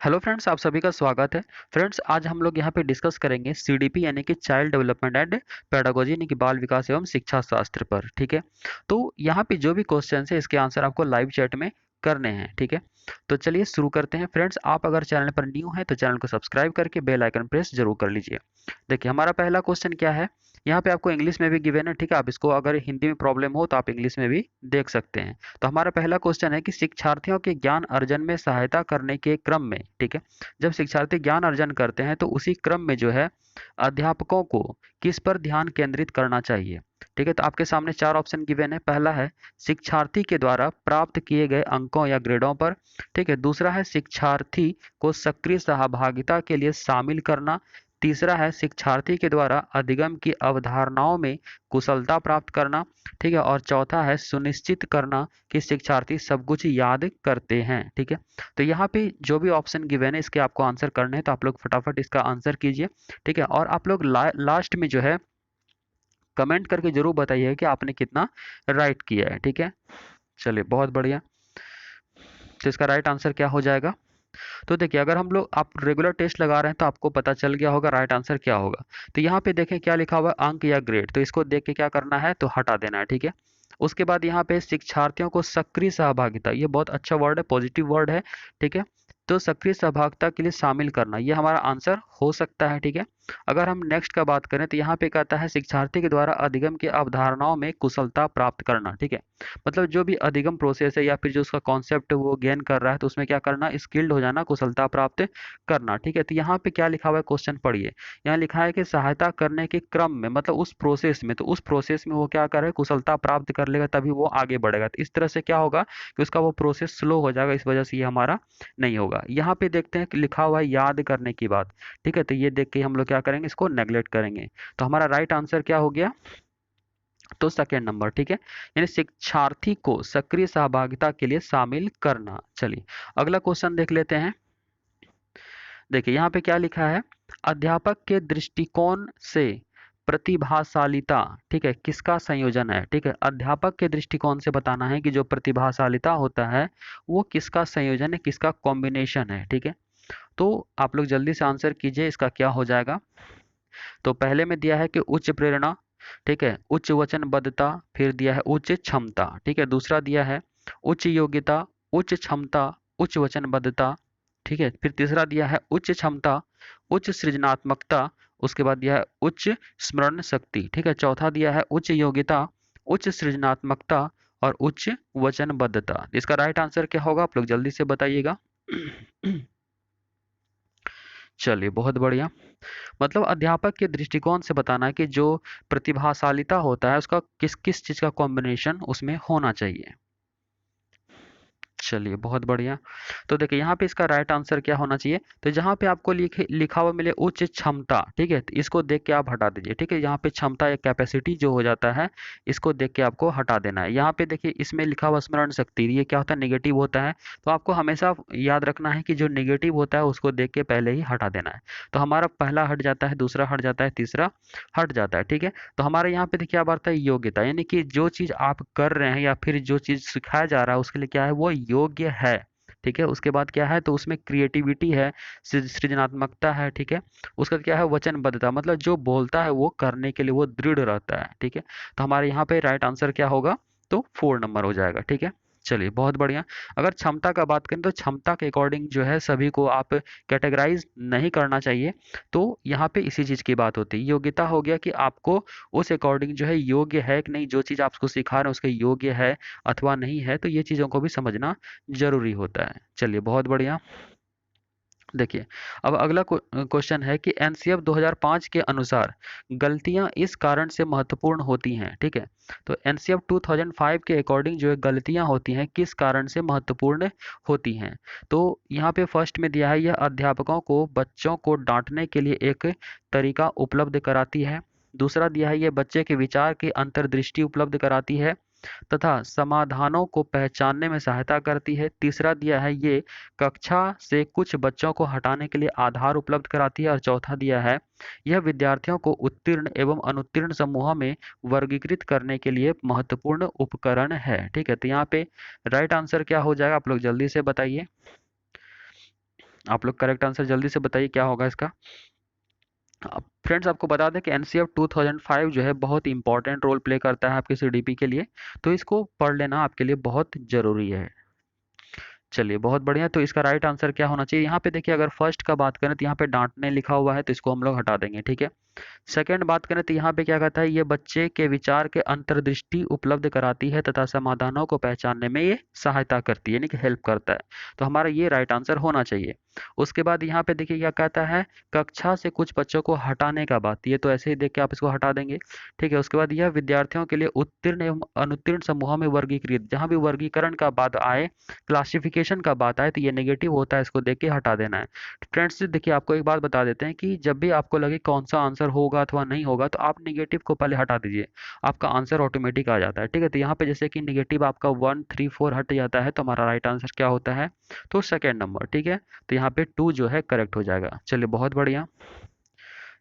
Hello friends, आप सभी का स्वागत है। फ्रेंड्स, आज हम लोग यहाँ पे डिस्कस करेंगे सीडीपी यानी कि चाइल्ड डेवलपमेंट एंड पेडागोजी यानी कि बाल विकास एवं शिक्षा शास्त्र पर। ठीक है, तो यहाँ पे जो भी क्वेश्चन है इसके आंसर आपको लाइव चैट में करने हैं। ठीक है, तो चलिए शुरू करते हैं। फ्रेंड्स, आप अगर चैनल पर न्यू हैं तो चैनल को सब्सक्राइब करके बेल आइकन प्रेस जरूर कर लीजिए। देखिए, हमारा पहला क्वेश्चन क्या है, यहाँ पे आपको इंग्लिश में भी गिवन है। ठीक है, आप इसको अगर हिंदी में प्रॉब्लम हो तो आप इंग्लिश में भी देख सकते हैं। तो हमारा पहला क्वेश्चन है कि शिक्षार्थियों के ज्ञान अर्जन में सहायता करने के क्रम में, ठीक है, जब शिक्षार्थी ज्ञान अर्जन करते हैं तो उसी क्रम में जो है अध्यापकों को किस पर ध्यान केंद्रित करना चाहिए। ठीक है, तो आपके सामने चार ऑप्शन गिवन है। पहला है शिक्षार्थी के द्वारा प्राप्त किए गए अंकों या ग्रेडों पर। ठीक है, दूसरा है शिक्षार्थी को सक्रिय सहभागिता के लिए शामिल करना। तीसरा है शिक्षार्थी के द्वारा अधिगम की अवधारणाओं में कुशलता प्राप्त करना। ठीक है, और चौथा है सुनिश्चित करना कि शिक्षार्थी सब कुछ याद करते हैं। ठीक है, तो यहाँ पे जो भी ऑप्शन गिवन है इसके आपको आंसर करने हैं, तो आप लोग फटाफट इसका आंसर कीजिए। ठीक है, और आप लोग लास्ट में जो है कमेंट करके जरूर बताइए कि आपने कितना राइट किया है। ठीक है, चलिए बहुत बढ़िया। तो इसका राइट आंसर क्या हो जाएगा? तो देखिए, अगर हम लोग आप रेगुलर टेस्ट लगा रहे हैं तो आपको पता चल गया होगा राइट आंसर क्या होगा। तो यहाँ पे देखें क्या लिखा हुआ है, अंक या ग्रेड, तो इसको देख के क्या करना है, तो हटा देना है। ठीक है, उसके बाद यहाँ पे शिक्षार्थियों को सक्रिय सहभागिता, ये बहुत अच्छा वर्ड है, पॉजिटिव वर्ड है। ठीक है, तो सक्रिय सहभागिता के लिए शामिल करना, ये हमारा आंसर हो सकता है। ठीक है, अगर हम नेक्स्ट का बात करें तो यहाँ पे कहता है शिक्षार्थी के द्वारा अधिगम की अवधारणाओं में कुशलता प्राप्त करना। ठीक है, मतलब जो भी अधिगम प्रोसेस है या फिर जो उसका कॉन्सेप्ट वो गेन कर रहा है तो उसमें क्या करना, स्किल्ड हो जाना, कुशलता प्राप्त करना। ठीक है, तो यहाँ पे क्या लिखा हुआ है, क्वेश्चन पढ़िए। यहाँ लिखा है कि सहायता करने के क्रम में, मतलब उस प्रोसेस में, तो उस प्रोसेस में वो क्या करे, कुशलता प्राप्त कर लेगा तभी वो आगे बढ़ेगा। तो इस तरह से क्या होगा कि उसका वो प्रोसेस स्लो हो जाएगा, इस वजह से ये हमारा नहीं होगा। यहाँ पे देखते हैं कि लिखा हुआ है याद करने की बात। ठीक है, तो ये देख के हम लोग क्या करेंगे, इसको नेग्लेक्ट करेंगे। तो हमारा राइट आंसर क्या हो गया, तो सेकेंड नंबर। ठीक है, यानी शिक्षार्थी को सक्रिय सहभागिता के लिए शामिल करना। चलिए अगला क्वेश्चन देख लेते हैं। देखिए यहाँ पे क्या लिखा है, अध्यापक के दृष्टिकोण से प्रतिभाशालिता, ठीक है, किसका संयोजन है। ठीक है, अध्यापक के दृष्टिकोण से बताना है कि जो प्रतिभाशालिता होता है वो किसका संयोजन है, किसका कॉम्बिनेशन है। ठीक है, तो आप लोग जल्दी से आंसर कीजिए, इसका क्या हो जाएगा। तो पहले में दिया है कि उच्च प्रेरणा, ठीक है, उच्च वचनबद्धता, फिर दिया है उच्च क्षमता। ठीक है, दूसरा दिया है उच्च योग्यता, उच्च क्षमता, उच्च वचनबद्धता। ठीक है, फिर तीसरा दिया है उच्च क्षमता, उच्च सृजनात्मकता, उसके बाद दिया है उच्च स्मरण शक्ति। ठीक है, चौथा दिया है उच्च योग्यता, उच्च सृजनात्मकता और उच्च वचनबद्धता। इसका राइट आंसर क्या होगा, आप लोग जल्दी से बताइएगा। चलिए बहुत बढ़िया। मतलब अध्यापक के दृष्टिकोण से बताना है कि जो प्रतिभाशालिता होता है उसका किस किस चीज का कॉम्बिनेशन उसमें होना चाहिए। चलिए बहुत बढ़िया। तो देखिए यहाँ पे इसका राइट आंसर क्या होना चाहिए, तो जहाँ पे आपको लिखा हुआ मिले उच्च क्षमता, ठीक है, तो इसको देख के आप हटा दीजिए। ठीक है, यहाँ पे क्षमता या कैपेसिटी जो हो जाता है इसको देख के आपको हटा देना है। यहाँ पे देखिए इसमें लिखा हुआ स्मरण शक्ति, ये क्या होता है, नेगेटिव होता है। तो आपको हमेशा याद रखना है कि जो नेगेटिव होता है उसको देख के पहले ही हटा देना है। तो हमारा पहला हट जाता है, दूसरा हट जाता है, तीसरा हट जाता है। ठीक है, तो हमारे यहाँ पे देखिए अब आता है योग्यता, यानी कि जो चीज आप कर रहे हैं या फिर जो चीज सिखाया जा रहा है उसके लिए क्या है, वो योग्य है। ठीक है, उसके बाद क्या है, तो उसमें क्रिएटिविटी है, सृजनात्मकता है। ठीक है, उसका क्या है, वचनबद्धता, मतलब जो बोलता है वो करने के लिए वो दृढ़ रहता है। ठीक है, तो हमारे यहाँ पे राइट आंसर क्या होगा, तो 4 नंबर हो जाएगा। ठीक है, चलिए बहुत बढ़िया। अगर क्षमता का बात करें तो क्षमता के अकॉर्डिंग जो है सभी को आप कैटेगराइज नहीं करना चाहिए। तो यहाँ पे इसी चीज की बात होती है। योग्यता हो गया कि आपको उस अकॉर्डिंग जो है योग्य है कि नहीं, जो चीज आप उसको सिखा रहे हैं उसके योग्य है अथवा नहीं है, तो ये चीजों को भी समझना जरूरी होता है। चलिए बहुत बढ़िया। देखिए, अब अगला क्वेश्चन है कि एनसीएफ 2005 के अनुसार गलतियां इस कारण से महत्वपूर्ण होती हैं। ठीक है, तो एनसीएफ 2005 के अकॉर्डिंग जो है गलतियां होती हैं किस कारण से महत्वपूर्ण होती हैं। तो यहाँ पे फर्स्ट में दिया है यह अध्यापकों को बच्चों को डांटने के लिए एक तरीका उपलब्ध कराती है। दूसरा दिया है यह बच्चे के विचार की अंतर्दृष्टि उपलब्ध कराती है तथा समाधानों को पहचानने में सहायता करती है। तीसरा दिया है ये कक्षा से कुछ बच्चों को हटाने के लिए आधार उपलब्ध कराती है। और चौथा दिया है यह विद्यार्थियों को उत्तीर्ण एवं अनुत्तीर्ण समूहों में वर्गीकृत करने के लिए महत्वपूर्ण उपकरण है। ठीक है, तो यहाँ पे राइट आंसर क्या हो जाएगा, आप लोग जल्दी से बताइए। आप लोग करेक्ट आंसर जल्दी से बताइए क्या होगा इसका। फ्रेंड्स आपको बता दें कि एनसीएफ 2005 जो है बहुत इंपॉर्टेंट रोल प्ले करता है आपके सीडीपी के लिए, तो इसको पढ़ लेना आपके लिए बहुत ज़रूरी है। चलिए बहुत बढ़िया, तो इसका राइट आंसर क्या होना चाहिए, यहाँ पे देखिए अगर फर्स्ट का बात करें तो यहाँ पे डांटने लिखा हुआ है तो इसको हम लोग हटा देंगे, ठीक है। सेकंड बात करें तो यहाँ पे क्या कहता है, ये बच्चे के विचार के अंतर्दृष्टि उपलब्ध कराती है तथा समाधानों को पहचानने में ये सहायता करती है, यानी कि हेल्प करता है। तो हमारा ये राइट आंसर होना चाहिए। उसके बाद यहाँ पे देखिए क्या कहता है, कक्षा से कुछ बच्चों को हटाने का बात, ये तो ऐसे ही देख के आप इसको हटा देंगे, ठीक है। उसके बाद यह विद्यार्थियों के लिए उत्तीर्ण एवं अनुत्तीर्ण समूहों में वर्गीकृत, जहाँ भी वर्गीकरण का बात आए, क्लासिफिकेशन का बात आए तो ये नेगेटिव होता है, इसको देख के हटा देना है। फ्रेंड्स देखिए आपको एक बात बता देते हैं कि जब भी आपको लगे कौन सा आंसर होगा अथवा नहीं होगा तो आप नेगेटिव को पहले हटा दीजिए, आपका आंसर ऑटोमेटिक आ जाता है, ठीक है। तो यहाँ पे जैसे कि नेगेटिव आपका 1 3 4 हट जाता है तो हमारा राइट आंसर क्या होता है, तो सेकेंड नंबर, ठीक है। तो यहाँ पे 2 जो है करेक्ट हो जाएगा। चलिए बहुत बढ़िया।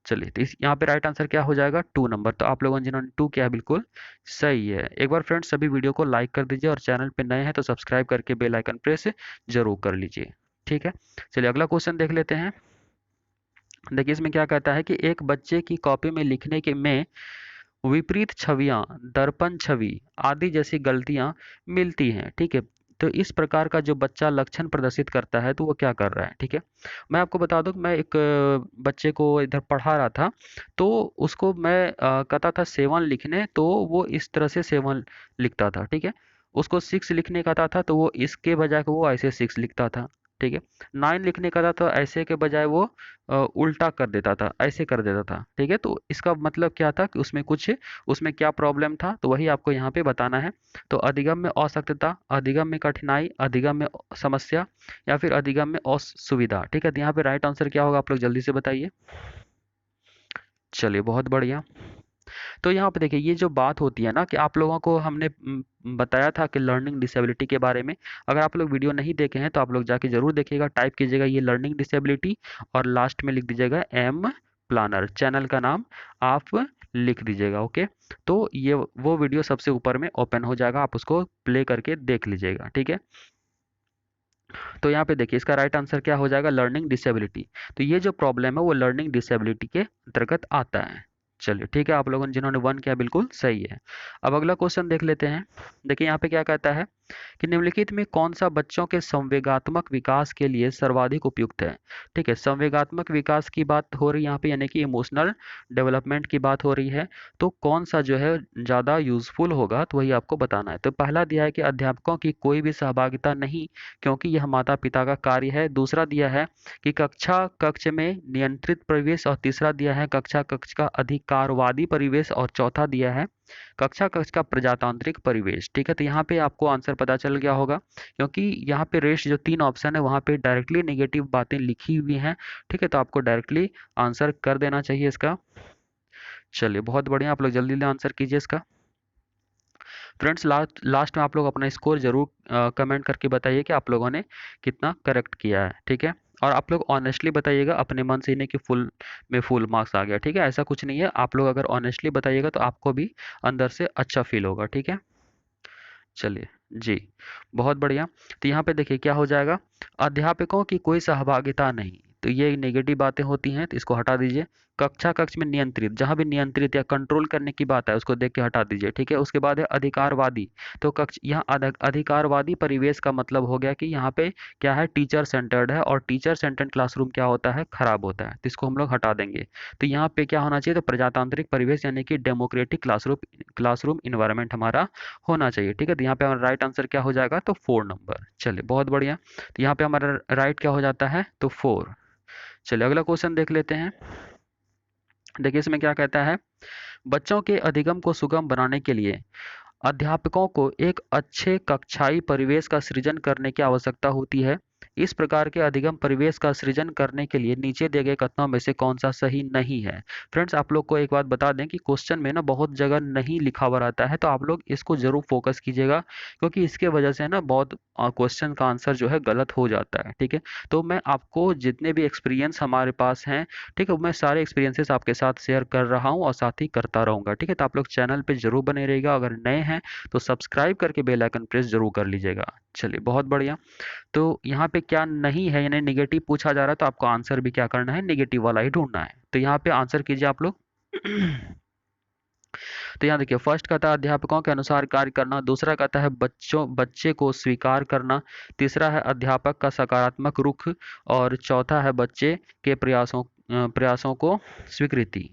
चलिए तो इस यहाँ पे राइट आंसर क्या हो जाएगा, 2 नंबर। तो आप लोगों ने जिन्होंने 2 किया बिल्कुल सही है। एक बार फ्रेंड्स सभी वीडियो को लाइक कर दीजिए और चैनल पे नए हैं तो सब्सक्राइब करके बेल आइकन प्रेस जरूर कर लीजिए, ठीक है। चलिए अगला क्वेश्चन देख लेते हैं। देखिए इसमें क्या कहता है कि एक बच्चे की कॉपी में लिखने के में विपरीत छवियां, दर्पण छवि आदि जैसी गलतियां मिलती हैं, ठीक है। तो इस प्रकार का जो बच्चा लक्षण प्रदर्शित करता है तो वो क्या कर रहा है, ठीक है। मैं आपको बता दूं कि मैं एक बच्चे को इधर पढ़ा रहा था, तो उसको मैं कहता था 7 लिखने, तो वो इस तरह से 7 लिखता था, ठीक है। उसको 6 लिखने का था तो वो इसके बजाय वो ऐसे 6 लिखता था, ठीक है। 9 लिखने का था तो ऐसे के बजाय वो उल्टा कर देता था, ऐसे कर देता था, ठीक है। तो इसका मतलब क्या था कि उसमें क्या प्रॉब्लम था, तो वही आपको यहाँ पे बताना है। तो अधिगम में असक्तता, अधिगम में कठिनाई, अधिगम में समस्या या फिर अधिगम में असुविधा, ठीक है। तो यहाँ पे राइट आंसर क्या होगा आप लोग जल्दी से बताइए। चलिए बहुत बढ़िया। तो यहाँ पे देखिए ये जो बात होती है ना कि आप लोगों को हमने बताया था कि लर्निंग डिसेबिलिटी के बारे में, अगर आप लोग वीडियो नहीं देखे हैं तो आप लोग जाके जरूर देखिएगा, टाइप कीजिएगा ये लर्निंग डिसेबिलिटी और लास्ट में लिख दीजिएगा एम प्लानर, चैनल का नाम आप लिख दीजिएगा, ओके। तो ये वो वीडियो सबसे ऊपर में ओपन हो जाएगा, आप उसको प्ले करके देख लीजिएगा, ठीक है। तो यहाँ पे देखिए इसका राइट आंसर क्या हो जाएगा, लर्निंग डिसेबिलिटी। तो ये जो प्रॉब्लम है वो लर्निंग डिसेबिलिटी के अंतर्गत आता है। चलिए ठीक है, आप लोगों ने जिन्होंने 1 किया बिल्कुल सही है। अब अगला क्वेश्चन देख लेते हैं। देखिए यहाँ पे क्या कहता है कि निम्नलिखित में कौन सा बच्चों के संवेगात्मक विकास के लिए सर्वाधिक उपयुक्त है, ठीक है। संवेगात्मक विकास की बात हो रही है यहाँ पे, यानी कि इमोशनल डेवलपमेंट की बात हो रही है। तो कौन सा जो है ज़्यादा यूजफुल होगा तो वही आपको बताना है। तो पहला दिया है कि अध्यापकों की कोई भी सहभागिता नहीं, क्योंकि यह माता पिता का कार्य है। दूसरा दिया है कि कक्षा कक्ष में नियंत्रित परिवेश, और तीसरा दिया है कक्षा कक्ष का अधिकारवादी परिवेश, और चौथा दिया है कक्षा कक्ष का प्रजातांत्रिक परिवेश, ठीक है। तो यहाँ पे आपको आंसर पता चल गया होगा, क्योंकि यहाँ पे रेस्ट जो 3 ऑप्शन है वहाँ पे डायरेक्टली नेगेटिव बातें लिखी हुई हैं, ठीक है। तो आपको डायरेक्टली आंसर कर देना चाहिए इसका। चलिए बहुत बढ़िया, आप लोग जल्दी जल्दी आंसर कीजिए इसका। फ्रेंड्स लास्ट में आप लोग अपना स्कोर जरूर कमेंट करके बताइए कि आप लोगों ने कितना करेक्ट किया है, ठीक है। और आप लोग ऑनेस्टली बताइएगा, अपने मन से नहीं कि फुल मार्क्स आ गया, ठीक है। ऐसा कुछ नहीं है, आप लोग अगर ऑनेस्टली बताइएगा तो आपको भी अंदर से अच्छा फील होगा, ठीक है। चलिए जी बहुत बढ़िया। तो यहाँ पे देखिए क्या हो जाएगा, अध्यापकों की कोई सहभागिता नहीं, तो ये नेगेटिव बातें होती हैं तो इसको हटा दीजिए। कक्षा कक्ष में नियंत्रित, जहाँ भी नियंत्रित या कंट्रोल करने की बात है उसको देख के हटा दीजिए, ठीक है। उसके बाद है अधिकारवादी, तो कक्ष यहाँ अधिकारवादी परिवेश का मतलब हो गया कि यहाँ पे क्या है, टीचर सेंटर्ड है, और टीचर सेंटर्ड क्लासरूम क्या होता है, खराब होता है, तो इसको हम लोग हटा देंगे। तो यहाँ पे क्या होना चाहिए, तो प्रजातांत्रिक परिवेश यानी कि डेमोक्रेटिक क्लासरूम इन्वायरमेंट हमारा होना चाहिए, ठीक है। तो यहाँ पे हमारा राइट आंसर क्या हो जाएगा, तो 4 नंबर। चलिए बहुत बढ़िया, तो यहाँ पे हमारा राइट क्या हो जाता है, तो 4। चलिए अगला क्वेश्चन देख लेते हैं। देखिए इसमें क्या कहता है, बच्चों के अधिगम को सुगम बनाने के लिए अध्यापकों को एक अच्छे कक्षाई परिवेश का सृजन करने की आवश्यकता होती है। इस प्रकार के अधिगम परिवेश का सृजन करने के लिए नीचे दिए गए कथनों में से कौन सा सही नहीं है। फ्रेंड्स आप लोग को एक बात बता दें कि क्वेश्चन में ना बहुत जगह नहीं लिखा हुआ रहता है, तो आप लोग इसको जरूर फोकस कीजिएगा, क्योंकि इसके वजह से ना बहुत क्वेश्चन का आंसर जो है गलत हो जाता है, ठीक है। तो मैं आपको जितने भी एक्सपीरियंस हमारे पास हैं, ठीक है, मैं सारे एक्सपीरियंसेस आपके साथ शेयर कर रहा हूँ और साथ ही करता रहूँगा, ठीक है। तो आप लोग चैनल पे जरूर बने रहिएगा, अगर नए हैं तो सब्सक्राइब करके बेल आइकन प्रेस जरूर कर लीजिएगा। चलिए बहुत बढ़िया। तो यहाँ पे क्या नहीं है, यानी नेगेटिव पूछा जा रहा है, तो आपको आंसर भी क्या करना है, नेगेटिव वाला ही ढूंढना है। तो यहाँ पे आंसर कीजिए आप लोग। तो यहाँ देखिए, फर्स्ट कहता है अध्यापकों के अनुसार कार्य करना, दूसरा कहता है बच्चे को स्वीकार करना, तीसरा है अध्यापक का सकारात्मक रुख, और चौथा है बच्चे के प्रयासों को स्वीकृति।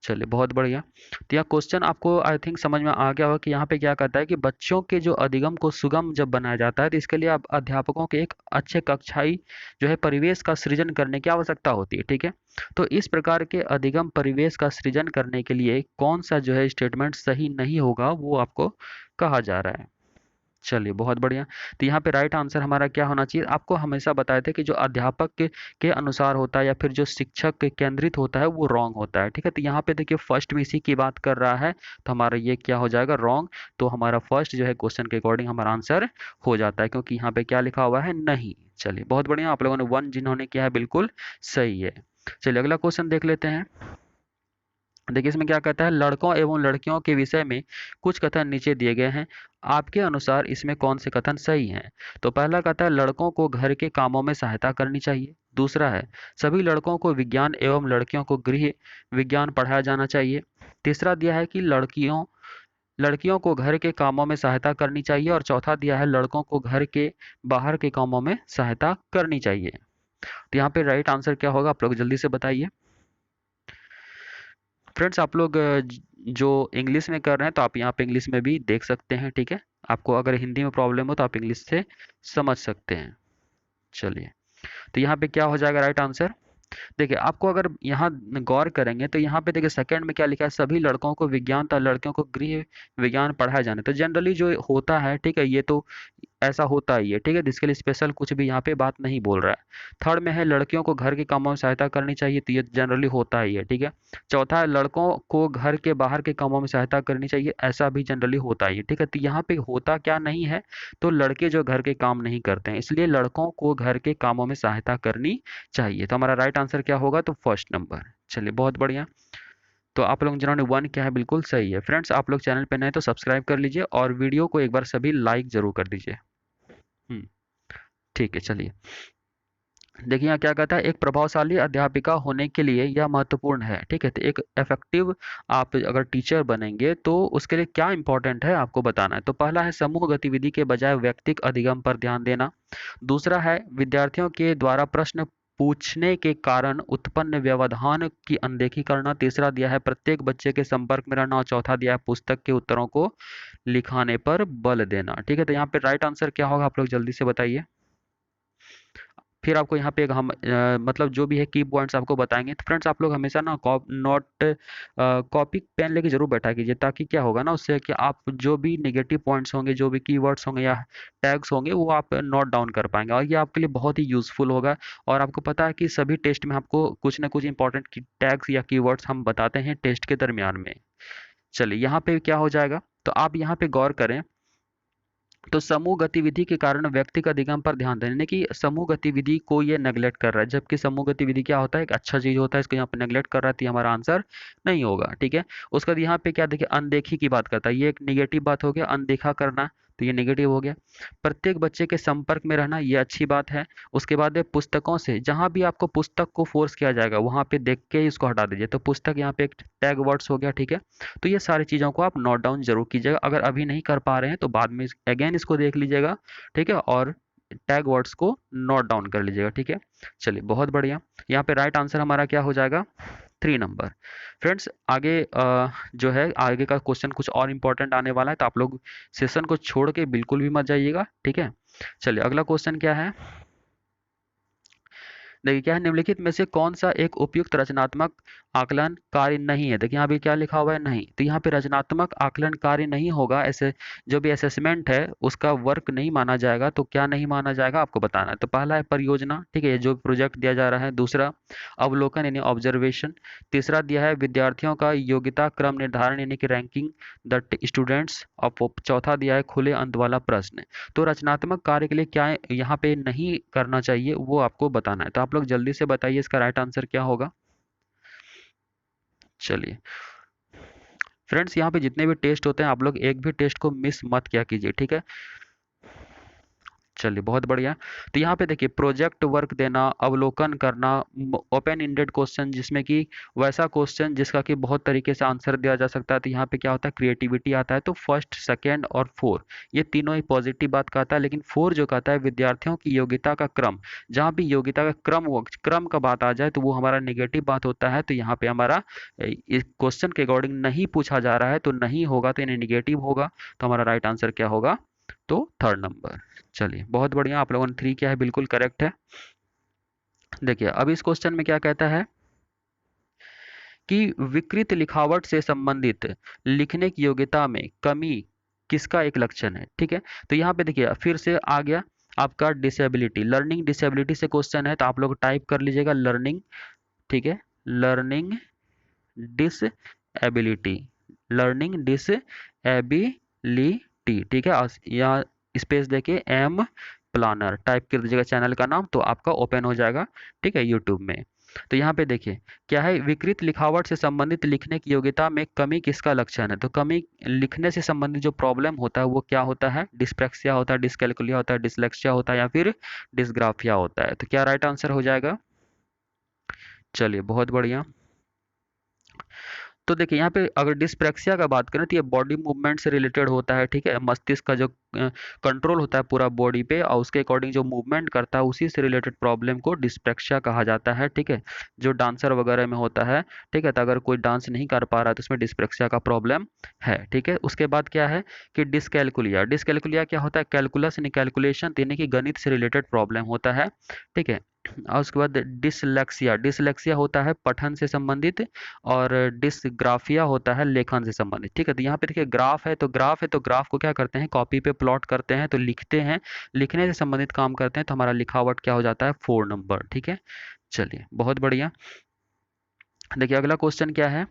चलिए बहुत बढ़िया। तो यह क्वेश्चन आपको आई थिंक समझ में आ गया होगा कि यहाँ पे क्या कहता है कि बच्चों के जो अधिगम को सुगम जब बनाया जाता है, तो इसके लिए आप अध्यापकों के एक अच्छे कक्षाई जो है परिवेश का सृजन करने की आवश्यकता होती है। ठीक है, तो इस प्रकार के अधिगम परिवेश का सृजन करने के लिए कौन सा जो है स्टेटमेंट सही नहीं होगा, वो आपको कहा जा रहा है। चलिए बहुत बढ़िया। तो यहाँ पे राइट आंसर हमारा क्या होना चाहिए, आपको हमेशा बताए थे कि जो अध्यापक के अनुसार होता है या फिर जो शिक्षक के केंद्रित होता है वो रॉन्ग होता है। ठीक है, तो यहाँ पे देखिए फर्स्ट में इसी की बात कर रहा है, तो हमारा ये क्या हो जाएगा, रॉन्ग। तो हमारा फर्स्ट जो है क्वेश्चन के अकॉर्डिंग हमारा आंसर हो जाता है, क्योंकि यहाँ पे क्या लिखा हुआ है, नहीं। चलिए बहुत बढ़िया, आप लोगों ने वन जिन्होंने किया है बिल्कुल सही है। चलिए अगला क्वेश्चन देख लेते हैं। देखिए इसमें क्या कहता है, लड़कों एवं लड़कियों के विषय में कुछ कथन नीचे दिए गए हैं, आपके अनुसार इसमें कौन से कथन सही हैं। तो पहला कहता है लड़कों को घर के कामों में सहायता करनी चाहिए, दूसरा है सभी लड़कों को विज्ञान एवं लड़कियों को गृह विज्ञान पढ़ाया जाना चाहिए, तीसरा दिया है कि लड़कियों लड़कियों को घर के कामों में सहायता करनी चाहिए, और चौथा दिया है लड़कों को घर के बाहर के कामों में सहायता करनी चाहिए। तो यहाँ पे राइट आंसर क्या होगा, आप लोग जल्दी से बताइए। फ्रेंड्स आप लोग जो इंग्लिश में कर रहे हैं तो आप यहाँ पे इंग्लिश में भी देख सकते हैं। ठीक है, आपको अगर हिंदी में प्रॉब्लम हो तो आप इंग्लिश से समझ सकते हैं। चलिए, तो यहाँ पे क्या हो जाएगा राइट आंसर। देखिए आपको अगर यहाँ गौर करेंगे तो यहाँ पे देखिए सेकंड में क्या लिखा है, सभी लड़कों को विज्ञान तथा लड़कियों को गृह विज्ञान पढ़ाया जाना। तो जनरली जो होता है, ठीक है, ये तो ऐसा होता ही है। ठीक है, जिसके लिए स्पेशल कुछ भी यहाँ पे बात नहीं बोल रहा है। थर्ड में है लड़कियों को घर के कामों में सहायता करनी चाहिए, तो ये जनरली होता ही है। ठीक है, चौथा है लड़कों को घर के बाहर के कामों में सहायता करनी चाहिए, ऐसा भी जनरली होता ही है। ठीक है, तो यहाँ पे होता क्या नहीं है, तो लड़के जो घर के काम नहीं करते हैं, इसलिए लड़कों को घर के कामों में सहायता करनी चाहिए। तो हमारा राइट आंसर क्या होगा, तो फर्स्ट नंबर। चलिए बहुत बढ़िया। तो आप लोग जिन्होंने वन किया है बिल्कुल सही है। फ्रेंड्स आप लोग चैनल पे नए तो सब्सक्राइब कर लीजिए, और वीडियो को एक बार सभी लाइक जरूर कर दीजिए। हम्म, ठीक है। चलिए देखिए यहाँ क्या कहता है, एक प्रभावशाली अध्यापिका होने के लिए यह महत्वपूर्ण है। ठीक है, तो एक इफेक्टिव आप अगर टीचर बनेंगे तो उसके लिए क्या इंपॉर्टेंट है आपको बताना है। तो पहला है समूह गतिविधि के बजाय व्यक्तिगत अधिगम पर ध्यान देना, दूसरा है विद्यार्थियों के द्वारा प्रश्न पूछने के कारण उत्पन्न व्यवधान की अनदेखी करना, तीसरा दिया है प्रत्येक बच्चे के संपर्क में रहना, और चौथा दिया है पुस्तक के उत्तरों को लिखाने पर बल देना। ठीक है, तो यहाँ पे राइट आंसर क्या होगा, आप लोग जल्दी से बताइए। फिर आपको यहाँ पे हम मतलब जो भी है की पॉइंट्स आपको बताएंगे। तो फ्रेंड्स आप लोग हमेशा ना नोट कॉपी पेन लेके जरूर बैठा कीजिए, ताकि क्या होगा ना उससे कि आप जो भी नेगेटिव पॉइंट्स होंगे, जो भी कीवर्ड्स होंगे या टैग्स होंगे, वो आप नोट डाउन कर पाएंगे, और ये आपके लिए बहुत ही यूजफुल होगा। और आपको पता है कि सभी टेस्ट में आपको कुछ ना कुछ इंपॉर्टेंट टैग्स या कीवर्ड्स हम बताते हैं टेस्ट के दरमियान में। चलिए यहाँ पे क्या हो जाएगा, तो आप यहाँ पे गौर करें। तो समूह गतिविधि के कारण व्यक्तिगत अधिगम पर ध्यान देने की, समूह गतिविधि को ये नेगलेक्ट कर रहा है, जबकि समूह गतिविधि क्या होता है, एक अच्छा चीज होता है, इसको यहाँ पे नेगलेक्ट कर रहा है, तो ये हमारा आंसर नहीं होगा। ठीक है, उसके बाद यहाँ पे क्या देखिए, अनदेखी की बात करता है, ये एक निगेटिव बात हो गया, अनदेखा करना, तो ये नेगेटिव हो गया। प्रत्येक बच्चे के संपर्क में रहना, ये अच्छी बात है। उसके बाद है पुस्तकों से, जहां भी आपको पुस्तक को फोर्स किया जाएगा वहां पे देख के ही इसको हटा दीजिए, तो पुस्तक यहाँ पे एक टैग वर्ड्स हो गया। ठीक है, तो ये सारी चीज़ों को आप नोट डाउन जरूर कीजिएगा, अगर अभी नहीं कर पा रहे हैं तो बाद में अगेन इसको देख लीजिएगा। ठीक है, और टैग वर्ड्स को नोट डाउन कर लीजिएगा। ठीक है, चलिए बहुत बढ़िया। यहाँ पे राइट आंसर हमारा क्या हो जाएगा, 3 नंबर। फ्रेंड्स आगे जो है आगे का क्वेश्चन कुछ और इम्पोर्टेंट आने वाला है, तो आप लोग सेशन को छोड़ के बिल्कुल भी मत जाइएगा। ठीक है, चलिए अगला क्वेश्चन क्या है। देखिए क्या है, निम्नलिखित में से कौन सा एक उपयुक्त रचनात्मक आकलन कार्य नहीं है। देखिए यहाँ पे क्या लिखा हुआ है, नहीं। तो यहाँ पे रचनात्मक आकलन कार्य नहीं होगा, ऐसे जो भी असेसमेंट है उसका वर्क नहीं माना जाएगा। तो क्या नहीं माना जाएगा आपको बताना है। तो पहला है परियोजना, ठीक है, जो प्रोजेक्ट दिया जा रहा है। दूसरा अवलोकन यानी ऑब्जर्वेशन। तीसरा दिया है विद्यार्थियों का योग्यता क्रम निर्धारण यानी कि रैंकिंग द स्टूडेंट्स। और चौथा दिया है खुले अंत वाला प्रश्न। तो रचनात्मक कार्य के लिए क्या यहाँ पे नहीं करना चाहिए वो आपको बताना है। तो आप लोग जल्दी से बताइए इसका राइट आंसर क्या होगा। चलिए फ्रेंड्स यहाँ पे जितने भी टेस्ट होते हैं आप लोग एक भी टेस्ट को मिस मत किया कीजिए। ठीक है, चलिए बहुत बढ़िया। तो यहाँ पे देखिए प्रोजेक्ट वर्क देना, अवलोकन करना, ओपन एंडेड क्वेश्चन जिसमें कि वैसा क्वेश्चन जिसका कि बहुत तरीके से आंसर दिया जा सकता है, तो यहाँ पे क्या होता है क्रिएटिविटी आता है। तो फर्स्ट, सेकंड और फोर ये तीनों ही पॉजिटिव बात कहता है, लेकिन फोर जो कहता है विद्यार्थियों की योग्यता का क्रम, जहाँ भी योग्यता का क्रम का बात आ जाए तो वो हमारा नेगेटिव बात होता है। तो यहाँ पे हमारा इस क्वेश्चन के अकॉर्डिंग नहीं पूछा जा रहा है तो नहीं होगा, तो यानी निगेटिव होगा। तो हमारा राइट आंसर क्या होगा? तो थर्ड नंबर। चलिए बहुत बढ़िया, आप लोगों ने थ्री किया है, बिल्कुल करेक्ट है। देखिए अब इस क्वेश्चन में क्या कहता है कि विकृत लिखावट से संबंधित लिखने की योग्यता में कमी किसका एक लक्षण है। ठीक है, तो यहाँ पे देखिए फिर से आ गया आपका डिसेबिलिटी, लर्निंग डिसेबिलिटी से क्वेश्चन है, तो आप लोग टाइप कर लीजिएगा लर्निंग। ठीक है, लर्निंग डिसएबिलिटी, लर्निंग डिसएबिलिटी। ठीक है, यहाँ स्पेस देके एम प्लानर टाइप कर दीजिएगा चैनल का नाम, तो आपका ओपन हो जाएगा। ठीक है, यूट्यूब में। तो यहाँ पे देखिए क्या है, विकृत लिखावट से संबंधित लिखने की योग्यता में कमी किसका लक्षण है। तो कमी लिखने से संबंधित जो प्रॉब्लम होता है वो क्या होता है? डिस्प्रैक्सिया होता है, डिसकैलकुलिया होता है, डिसलेक्सिया होता है या फिर डिसग्राफिया होता है। तो क्या राइट आंसर हो जाएगा? चलिए बहुत बढ़िया। तो देखिए यहाँ पे अगर डिस्प्रैक्सिया का बात करें तो ये बॉडी मूवमेंट से रिलेटेड होता है। ठीक है, मस्तिष्क का जो कंट्रोल होता है पूरा बॉडी पे और उसके अकॉर्डिंग जो मूवमेंट करता है उसी से रिलेटेड प्रॉब्लम को डिस्प्रैक्सिया कहा जाता है। ठीक है, जो डांसर वगैरह में होता है। ठीक है, तो अगर कोई डांस नहीं कर पा रहा है तो उसमें डिस्प्रैक्सिया का प्रॉब्लम है। ठीक है, उसके बाद क्या है कि डिसकैलकुलिया, डिसकैलकुलिया क्या होता है? कैलकुलस यानी कैलकुलेशन यानी कि गणित से रिलेटेड प्रॉब्लम होता है। ठीक है, और उसके बाद डिसलेक्सिया, डिसलेक्सिया होता है पठन से संबंधित, और डिसग्राफिया होता है लेखन से संबंधित। ठीक है, तो यहाँ पे देखिए ग्राफ है, तो ग्राफ को क्या करते हैं? कॉपी पे प्लॉट करते हैं, तो लिखते हैं, लिखने से संबंधित काम करते हैं, तो हमारा लिखावट क्या हो जाता है? 4 नंबर। ठीक है, चलिए बहुत बढ़िया। देखिए अगला क्वेश्चन क्या है,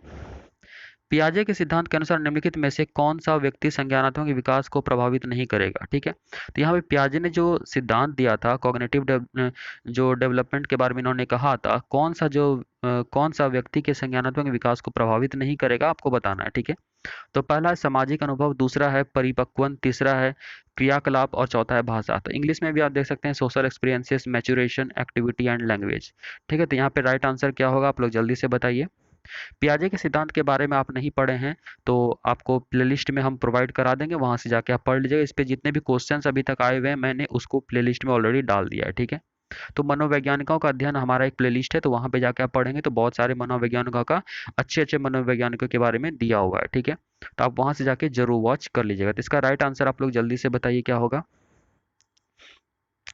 पियाजे के सिद्धांत के अनुसार निम्नलिखित में से कौन सा व्यक्ति संज्ञानात्मक विकास को प्रभावित नहीं करेगा। ठीक है, तो यहाँ पे पियाजे ने जो सिद्धांत दिया था कॉग्निटिव जो डेवलपमेंट के बारे में इन्होंने कहा था, कौन सा व्यक्ति के संज्ञानात्मक विकास को प्रभावित नहीं करेगा, आपको बताना है। ठीक है, तो पहला है सामाजिक अनुभव, दूसरा है परिपक्वन, तीसरा है क्रियाकलाप और चौथा है भाषा। तो इंग्लिश में भी आप देख सकते हैं social experiences, maturation, activity and language. ठीक है, तो यहाँ पे राइट आंसर क्या होगा, आप लोग जल्दी से बताइए। पियाजे के सिद्धांत के बारे में आप नहीं पढ़े हैं तो आपको प्लेलिस्ट में हम प्रोवाइड करा देंगे, वहां से जाके आप पढ़ लीजिएगा। इस पे जितने भी क्वेश्चंस अभी तक आए हुए हैं मैंने उसको प्लेलिस्ट में ऑलरेडी डाल दिया है। ठीक है, तो मनोवैज्ञानिकों का अध्ययन हमारा एक प्लेलिस्ट है, तो वहां पे जाके आप पढ़ेंगे तो बहुत सारे मनोवैज्ञानिकों का, अच्छे अच्छे मनोवैज्ञानिकों के बारे में दिया हुआ है। ठीक है, तो आप वहां से जाके जरूर वॉच कर लीजिएगा। तो इसका राइट आंसर आप लोग जल्दी से बताइए क्या होगा।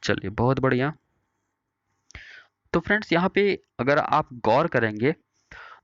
चलिए बहुत बढ़िया। तो फ्रेंड्स यहाँ पे अगर आप गौर करेंगे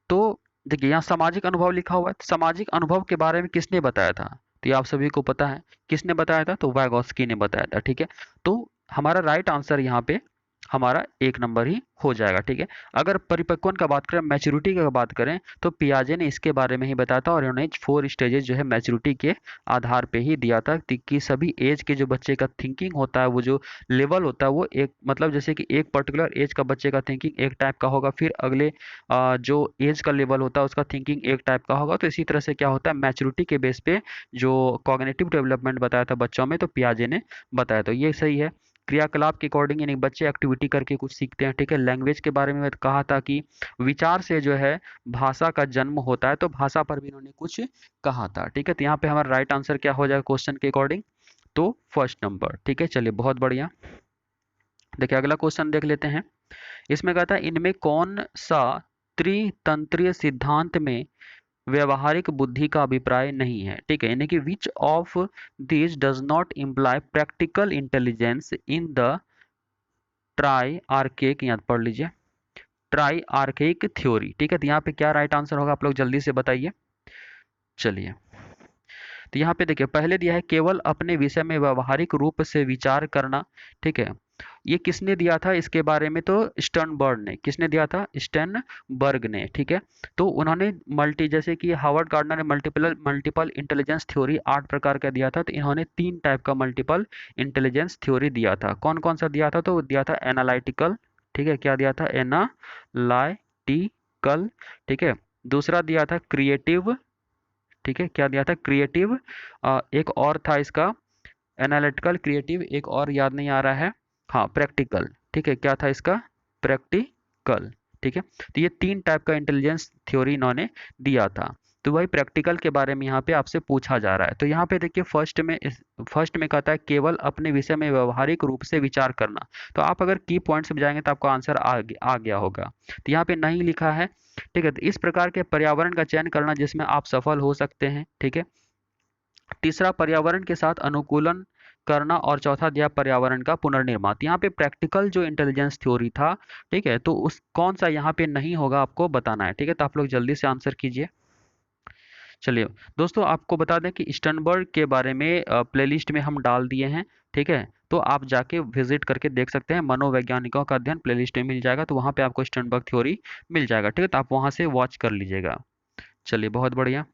तो देखिए यहाँ सामाजिक अनुभव लिखा हुआ है, तो सामाजिक अनुभव के बारे में किसने बताया था? तो ये आप सभी को पता है किसने बताया था, तो वाइगोस्की ने बताया था। ठीक है, तो हमारा राइट आंसर यहाँ पे हमारा एक नंबर ही हो जाएगा। ठीक है, अगर परिपक्वन का बात करें, मैच्योरिटी का बात करें, तो पियाजे ने इसके बारे में ही बताया था और इन्होंने 4 स्टेजेस जो है मैच्योरिटी के आधार पे ही दिया था कि सभी एज के जो बच्चे का थिंकिंग होता है, वो जो लेवल होता है वो एक मतलब जैसे कि एक पर्टिकुलर एज का बच्चे का थिंकिंग एक टाइप का होगा, फिर अगले जो एज का लेवल होता है उसका थिंकिंग एक टाइप का होगा। तो इसी तरह से क्या होता है मैच्योरिटी के बेस पे जो कॉग्निटिव डेवलपमेंट बताया था बच्चों में, तो पियाजे ने बताया, तो ये सही है। क्रियाकलाप के अकॉर्डिंग यानी बच्चे एक्टिविटी करके कुछ सीखते हैं। ठीक है, लैंग्वेज के बारे में कहा था कि विचार से जो है भाषा का जन्म होता है, तो भाषा पर भी इन्होंने कुछ कहा था। ठीक है, तो यहाँ पे हमारा राइट आंसर क्या हो जाएगा क्वेश्चन के अकॉर्डिंग, तो फर्स्ट नंबर। ठीक है, चलिए बहुत बढ़िया। देखिए अगला क्वेश्चन देख लेते हैं। इसमें कहता है इनमें कौन सा त्रितंत्रीय सिद्धांत में व्यवहारिक बुद्धि का अभिप्राय नहीं है। ठीक है, यानी कि which of this does not imply practical intelligence in the try archaic, याद पढ़ लीजिए, ट्राई आर्केक थ्योरी। ठीक है, तो यहाँ पे क्या राइट आंसर होगा, आप लोग जल्दी से बताइए। चलिए, तो यहाँ पे देखिए पहले दिया है केवल अपने विषय में व्यवहारिक रूप से विचार करना। ठीक है, ये किसने दिया था इसके बारे में, तो स्टर्नबर्ग ने, किसने दिया था? स्टर्नबर्ग ने। ठीक है, तो उन्होंने जैसे कि हार्वर्ड गार्डनर ने मल्टीपल मल्टीपल इंटेलिजेंस थ्योरी 8 प्रकार का दिया था, तो इन्होंने 3 टाइप का मल्टीपल इंटेलिजेंस थ्योरी दिया था। कौन कौन सा दिया था? तो दिया था एनालिटिकल। ठीक है, क्या दिया था? एनालाइटिकल। ठीक है, दूसरा दिया था क्रिएटिव। ठीक है, क्या दिया था? क्रिएटिव। एक और था इसका एनालिटिकल, क्रिएटिव, एक और याद नहीं आ रहा है, हाँ प्रैक्टिकल। ठीक है, क्या था इसका? प्रैक्टिकल। ठीक है, तो ये 3 टाइप का इंटेलिजेंस थ्योरी इन्होंने दिया था। तो वही प्रैक्टिकल के बारे में यहाँ पे आपसे पूछा जा रहा है। तो यहाँ पे देखिए फर्स्ट में कहता है केवल अपने विषय में व्यवहारिक रूप से विचार करना। तो आप अगर की पॉइंट्स में जाएंगे तो आपको आंसर आ गया होगा। तो यहाँ पे नहीं लिखा है। ठीक है, तो इस प्रकार के पर्यावरण का चयन करना जिसमें आप सफल हो सकते हैं। ठीक है, तीसरा पर्यावरण के साथ अनुकूलन करना, और चौथा दिया पर्यावरण का पुनर्निर्माण। यहाँ पे प्रैक्टिकल जो इंटेलिजेंस थ्योरी था, ठीक है, तो उस कौन सा यहाँ पे नहीं होगा आपको बताना है। ठीक है, तो आप लोग जल्दी से आंसर कीजिए। चलिए दोस्तों, आपको बता दें कि स्टर्नबर्ग के बारे में प्लेलिस्ट में हम डाल दिए हैं। ठीक है, तो आप जाके विजिट करके देख सकते हैं। मनोवैज्ञानिकों का अध्ययन प्लेलिस्ट में मिल जाएगा, तो वहाँ पे आपको स्टर्नबर्ग थ्योरी मिल जाएगा। ठीक है, तो आप वहाँ से वॉच कर लीजिएगा। चलिए बहुत बढ़िया।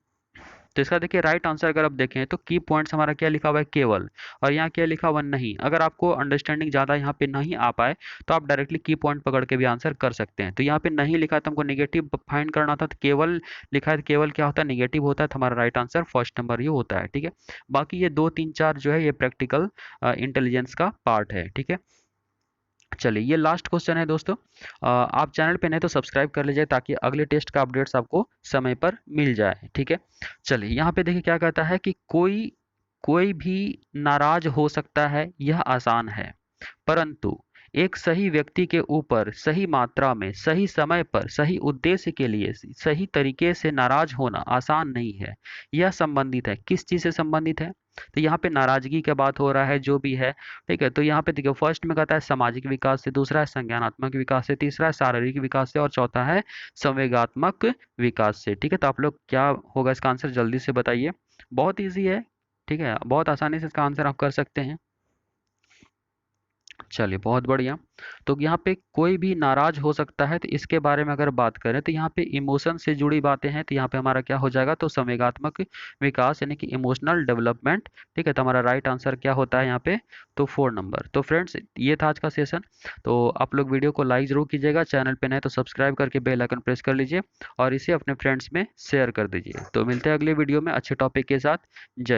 तो इसका देखिए राइट आंसर अगर आप देखें तो की पॉइंट्स हमारा क्या लिखा हुआ है? केवल। और यहाँ क्या लिखा हुआ? नहीं। अगर आपको अंडरस्टैंडिंग ज़्यादा यहाँ पे नहीं आ पाए तो आप डायरेक्टली की पॉइंट पकड़ के भी आंसर कर सकते हैं। तो यहाँ पे नहीं लिखा तो हमको नेगेटिव फाइंड करना था, तो केवल लिखा है। तो केवल क्या होता है? नेगेटिव होता है। तो हमारा राइट आंसर फर्स्ट नंबर ही होता है। ठीक है, बाकी ये 2 3 4 जो है ये प्रैक्टिकल इंटेलिजेंस का पार्ट है। ठीक है, चलिए ये लास्ट क्वेश्चन है दोस्तों। आप चैनल पे नहीं तो सब्सक्राइब कर लीजिए ताकि अगले टेस्ट का अपडेट्स आपको समय पर मिल जाए। ठीक है, चलिए यहाँ पे देखिए क्या कहता है कि कोई कोई भी नाराज हो सकता है, यह आसान है, परंतु एक सही व्यक्ति के ऊपर सही मात्रा में, सही समय पर, सही उद्देश्य के लिए सही तरीके से नाराज होना आसान नहीं है। यह संबंधित है, किस चीज से संबंधित है? तो यहाँ पे नाराजगी की बात हो रहा है जो भी है। ठीक है, तो यहाँ पे देखिए फर्स्ट में कहता है सामाजिक विकास से, दूसरा है संज्ञानात्मक विकास से, तीसरा है शारीरिक विकास से, और चौथा है संवेगात्मक विकास से। ठीक है, तो आप लोग क्या होगा इसका आंसर जल्दी से बताइए। बहुत ईजी है। ठीक है, बहुत आसानी से इसका आंसर आप कर सकते हैं। चलिए बहुत बढ़िया। तो यहाँ पे कोई भी नाराज हो सकता है, तो इसके बारे में अगर बात करें तो यहाँ पे इमोशन से जुड़ी बातें हैं। तो यहाँ पे हमारा क्या हो जाएगा? तो संवेगात्मक विकास यानी कि इमोशनल डेवलपमेंट। ठीक है, तो हमारा राइट आंसर क्या होता है यहाँ पे? तो 4 नंबर। तो फ्रेंड्स ये था आज का सेशन। तो आप लोग वीडियो को लाइक जरूर कीजिएगा, चैनल पे नए तो सब्सक्राइब करके बेल आइकन प्रेस कर लीजिए और इसे अपने फ्रेंड्स में शेयर कर दीजिए। तो मिलते हैं अगले वीडियो में अच्छे टॉपिक के साथ। जय